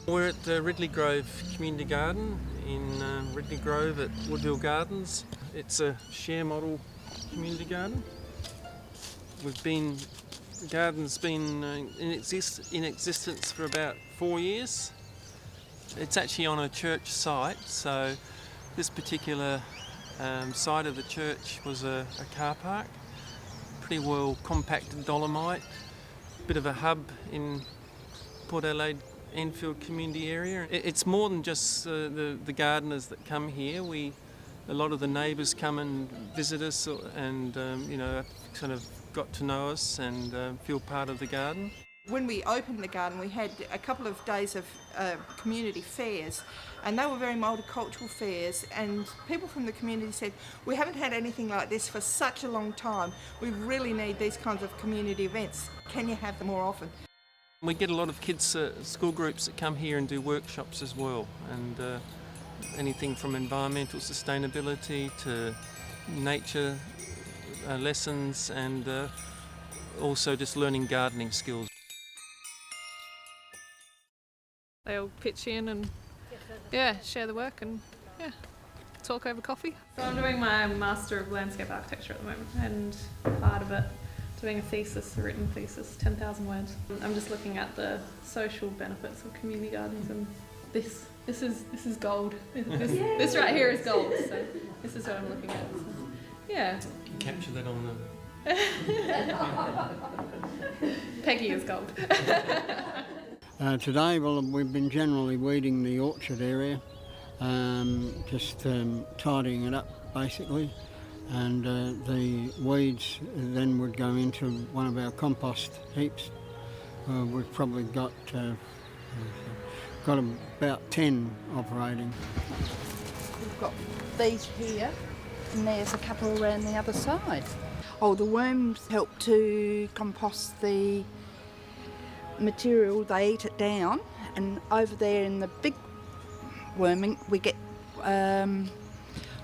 We're at the Ridley Grove Community Garden in Ridley Grove at Woodville Gardens. It's a share model community garden. The garden's been in existence for about 4 years. It's actually on a church site, so this particular side of the church was a car park, pretty well compacted dolomite, bit of a hub in Port Adelaide Enfield community area. It's more than just the gardeners that come here. A lot of the neighbours come and visit us and kind of got to know us and feel part of the garden. When we opened the garden, we had a couple of days of community fairs, and they were very multicultural fairs, and people from the community said, we haven't had anything like this for such a long time. We really need these kinds of community events. Can you have them more often? We get a lot of kids, school groups that come here and do workshops as well, and anything from environmental sustainability to nature lessons and also just learning gardening skills. They all pitch in and share the work and talk over coffee. So I'm doing my Master of Landscape Architecture at the moment, and part of it doing a written thesis, 10,000 words. I'm just looking at the social benefits of community gardens, and this is gold. This right here is gold. So this is what I'm looking at. So, yeah. You can capture that on the. Peggy is gold. Today, we've been generally weeding the orchard area, just tidying it up basically, and the weeds then would go into one of our compost heaps. We've probably got about 10 operating. We've got these here, and there's a couple around the other side. Oh, the worms help to compost the material. They eat it down, and over there in the big worming we get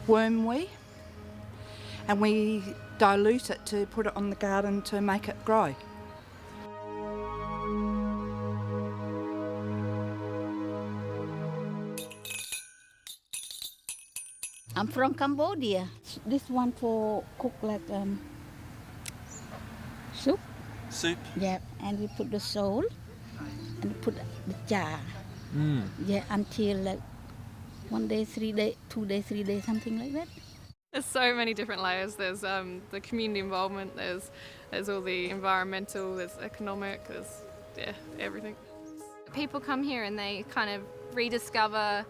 wormweed, and we dilute it to put it on the garden to make it grow. I'm from Cambodia. This one for cook like soup. Soup? Yeah, and we put the salt and put the jar. Yeah, until like 1 day, 3 days, 2 days, 3 days, something like that. There's so many different layers. There's the community involvement, there's all the environmental, there's economic, there's everything. People come here and they kind of rediscover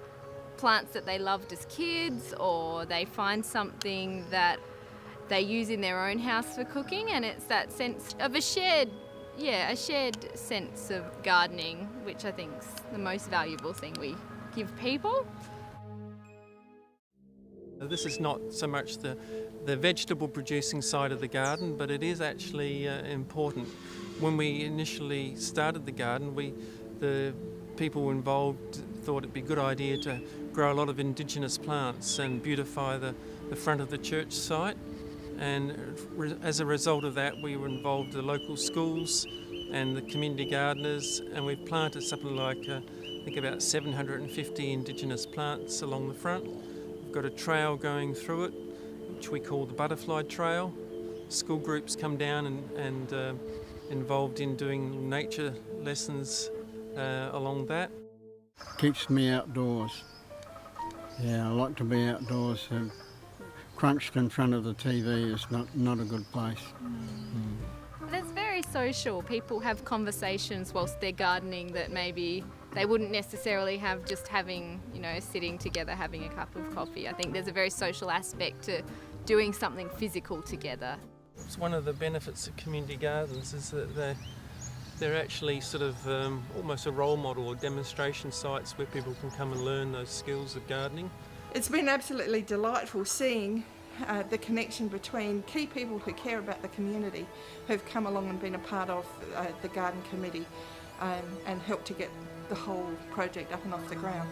plants that they loved as kids, or they find something that they use in their own house for cooking, and it's that sense of a shared sense of gardening, which I think is the most valuable thing we give people. This is not so much the vegetable producing side of the garden, but it is actually important. When we initially started the garden, the people involved thought it'd be a good idea to grow a lot of indigenous plants and beautify the front of the church site. And as a result of that, we were involved with the local schools and the community gardeners, and we've planted something like I think about 750 indigenous plants along the front. We've got a trail going through it, which we call the Butterfly Trail. School groups come down and involved in doing nature lessons along that. Keeps me outdoors. Yeah, I like to be outdoors. Crunched in front of the TV is not a good place. It's very social. People have conversations whilst they're gardening that maybe they wouldn't necessarily have just having, sitting together having a cup of coffee. I think there's a very social aspect to doing something physical together. It's one of the benefits of community gardens is that they're actually sort of almost a role model or demonstration sites where people can come and learn those skills of gardening. It's been absolutely delightful seeing the connection between key people who care about the community, who've come along and been a part of the garden committee and helped to get the whole project up and off the ground.